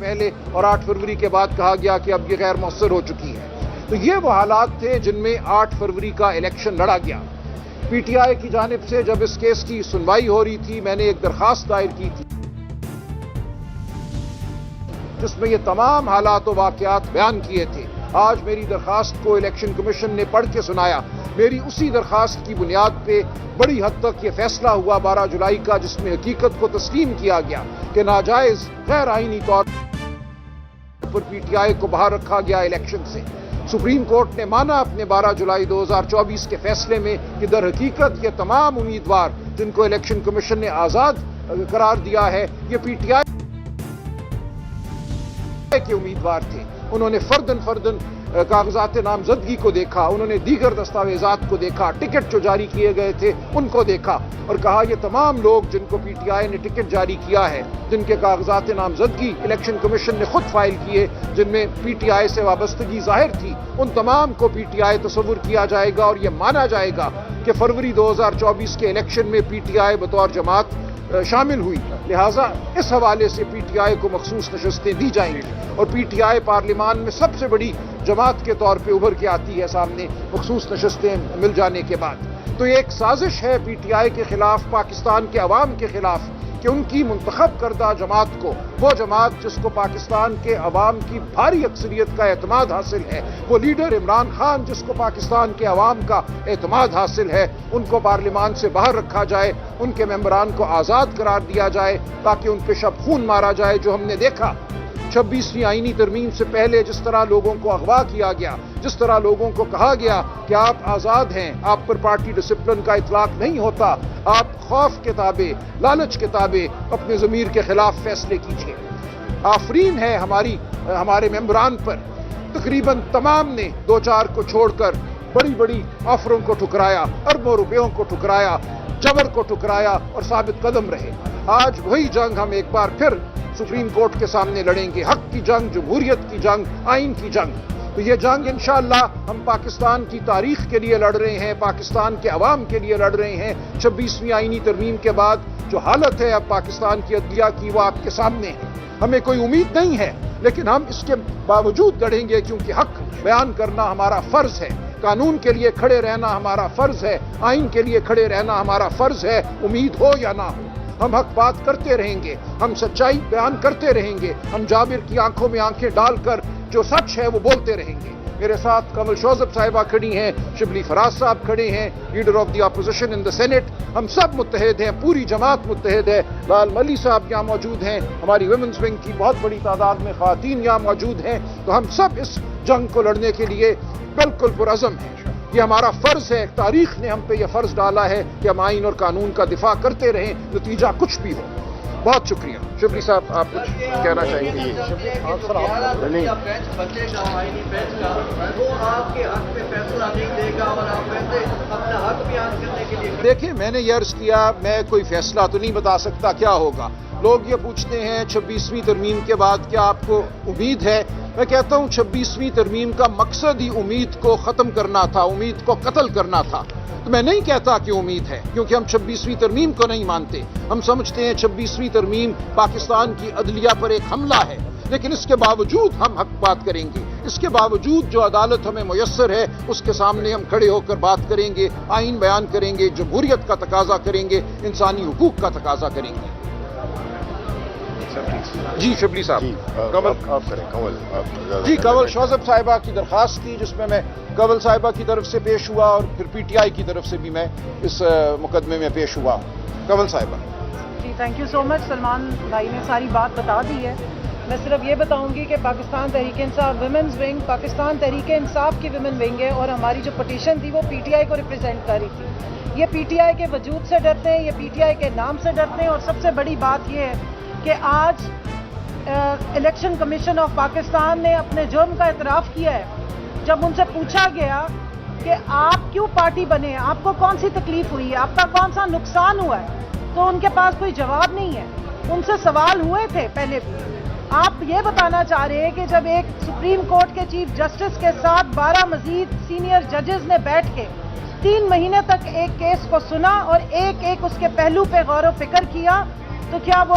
پہلے اور 8 فروری کے بعد کہا گیا کہ اب یہ غیر مؤثر ہو چکی ہے. تو یہ وہ حالات تھے جن میں 8 فروری کا الیکشن لڑا گیا. پی ٹی آئی کی جانب سے جب اس کیس کی سنوائی ہو رہی تھی میں نے ایک درخواست دائر کی تھی جس میں یہ تمام حالات و واقعات بیان کیے تھے. آج میری درخواست کو الیکشن کمیشن نے پڑھ کے سنایا. میری اسی درخواست کی بنیاد پہ بڑی حد تک یہ فیصلہ ہوا 12 جولائی کا, جس میں حقیقت کو تسلیم کیا گیا کہ ناجائز غیر آئینی طور پر پی ٹی آئی کو باہر رکھا گیا الیکشن سے. سپریم کورٹ نے مانا اپنے 12 جولائی 2024 کے فیصلے میں کہ در حقیقت یہ تمام امیدوار جن کو الیکشن کمیشن نے آزاد قرار دیا ہے یہ پی ٹی آئی کے امیدوار تھے. انہوں نے فردن کاغذات نامزدگی کو دیکھا, انہوں نے دیگر دستاویزات کو دیکھا, ٹکٹ جو جاری کیے گئے تھے ان کو دیکھا اور کہا یہ تمام لوگ جن کو پی ٹی آئی نے ٹکٹ جاری کیا ہے, جن کے کاغذات نامزدگی الیکشن کمیشن نے خود فائل کیے, جن میں پی ٹی آئی سے وابستگی ظاہر تھی, ان تمام کو پی ٹی آئی تصور کیا جائے گا اور یہ مانا جائے گا کہ فروری 2024 کے الیکشن میں پی ٹی آئی بطور جماعت شامل ہوئی. لہٰذا اس حوالے سے پی ٹی آئی کو مخصوص نشستیں دی جائیں گی اور پی ٹی آئی پارلیمان میں سب سے بڑی جماعت کے طور پہ ابھر کے آتی ہے سامنے مخصوص نشستیں مل جانے کے بعد. تو یہ ایک سازش ہے پی ٹی آئی کے خلاف, پاکستان کے عوام کے خلاف, کہ ان کی منتخب کردہ جماعت کو, وہ جماعت جس کو پاکستان کے عوام کی بھاری اکثریت کا اعتماد حاصل ہے, وہ لیڈر عمران خان جس کو پاکستان کے عوام کا اعتماد حاصل ہے, ان کو پارلیمان سے باہر رکھا جائے, ان کے ممبران کو آزاد قرار دیا جائے تاکہ ان پہ شب خون مارا جائے. جو ہم نے دیکھا 26ویں آئینی ترمیم سے پہلے جس طرح لوگوں کو اغوا کیا گیا, جس طرح لوگوں کو کہا گیا کہ آپ آزاد ہیں, آپ پر پارٹی ڈسپلن کا اطلاق نہیں ہوتا, آپ خوف کے تابع, لالچ کے تابع اپنے ضمیر کے خلاف فیصلے کیجیے. آفرین ہے ہمارے ممبران پر. تقریباً تمام نے 2-4 کو چھوڑ کر بڑی بڑی آفروں کو ٹھکرایا, اربوں روپیوں کو ٹھکرایا, جبر کو ٹھکرایا اور ثابت قدم رہے. آج وہی جنگ ہم ایک بار پھر سپریم کورٹ کے سامنے لڑیں گے. حق کی جنگ, جمہوریت کی جنگ, آئین کی جنگ. تو یہ جنگ انشاءاللہ ہم پاکستان کی تاریخ کے لیے لڑ رہے ہیں, پاکستان کے عوام کے لیے لڑ رہے ہیں. 26ویں آئینی ترمیم کے بعد جو حالت ہے اب پاکستان کی عدلیہ کی وہ آپ کے سامنے ہے. ہمیں کوئی امید نہیں ہے لیکن ہم اس کے باوجود لڑیں گے کیونکہ حق بیان کرنا ہمارا فرض ہے, قانون کے لیے کھڑے رہنا ہمارا فرض ہے, آئین کے لیے کھڑے رہنا ہمارا فرض ہے. امید ہو یا نہ ہو ہم حق بات کرتے رہیں گے, ہم سچائی بیان کرتے رہیں گے, ہم جابر کی آنکھوں میں آنکھیں ڈال کر جو سچ ہے وہ بولتے رہیں گے. میرے ساتھ کمل شوذب صاحبہ کھڑی ہیں, شبلی فراز صاحب کھڑے ہیں, leader of the opposition in the Senate. ہم سب متحد ہیں, پوری جماعت متحد ہے. لال ملی صاحب یہاں موجود ہیں, ہماری ویمنز ونگ کی بہت بڑی تعداد میں خواتین یہاں موجود ہیں. تو ہم سب اس جنگ کو لڑنے کے لیے بالکل پرعزم ہیں. یہ ہمارا فرض ہے, تاریخ نے ہم پہ یہ فرض ڈالا ہے کہ ہم آئین اور قانون کا دفاع کرتے رہیں, نتیجہ کچھ بھی ہو. بہت شکریہ. شبلی صاحب آپ کچھ کہنا چاہیں گے؟ دیکھیں میں نے یہ عرض کیا, میں کوئی فیصلہ تو نہیں بتا سکتا کیا ہوگا. لوگ یہ پوچھتے ہیں 26ویں ترمیم کے بعد کیا آپ کو امید ہے. میں کہتا ہوں 26ویں ترمیم کا مقصد ہی امید کو ختم کرنا تھا, امید کو قتل کرنا تھا. تو میں نہیں کہتا کہ امید ہے کیونکہ ہم 26ویں ترمیم کو نہیں مانتے. ہم سمجھتے ہیں 26ویں ترمیم پاکستان کی عدلیہ پر ایک حملہ ہے, لیکن اس کے باوجود ہم حق بات کریں گے. اس کے باوجود جو عدالت ہمیں میسر ہے اس کے سامنے ہم کھڑے ہو کر بات کریں گے, آئین بیان کریں گے, جمہوریت کا تقاضا کریں گے, انسانی حقوق کا تقاضا کریں گے. جی شبلی صاحب. جی کنول شوذب صاحبہ کی درخواست تھی جس میں کنول صاحبہ کی طرف سے پیش ہوا اور پھر پی ٹی آئی کی طرف سے بھی میں اس مقدمے میں پیش ہوا. کنول صاحبہ. جی تھینک یو سو مچ. سلمان بھائی نے ساری بات بتا دی ہے. میں صرف یہ بتاؤں گی کہ پاکستان تحریک انصاف ویمنز ونگ پاکستان تحریک انصاف کی ویمن ونگ ہے اور ہماری جو پٹیشن تھی وہ پی ٹی آئی کو ریپرزینٹ کر رہی تھی. یہ پی ٹی آئی کے وجود سے ڈرتے ہیں, یہ پی ٹی آئی کے نام سے ڈرتے ہیں. اور سب سے بڑی بات یہ ہے کہ آج الیکشن کمیشن آف پاکستان نے اپنے جرم کا اعتراف کیا ہے. جب ان سے پوچھا گیا کہ آپ کیوں پارٹی بنے, آپ کو کون سی تکلیف ہوئی ہے, آپ کا کون سا نقصان ہوا ہے, تو ان کے پاس کوئی جواب نہیں ہے. ان سے سوال ہوئے تھے پہلے بھی. آپ یہ بتانا چاہ رہے ہیں کہ جب ایک سپریم کورٹ کے چیف جسٹس کے ساتھ 12 مزید سینئر ججز نے بیٹھ کے 3 مہینے تک ایک کیس کو سنا اور ایک ایک اس کے پہلو پہ غور و فکر کیا, تو کیا وہ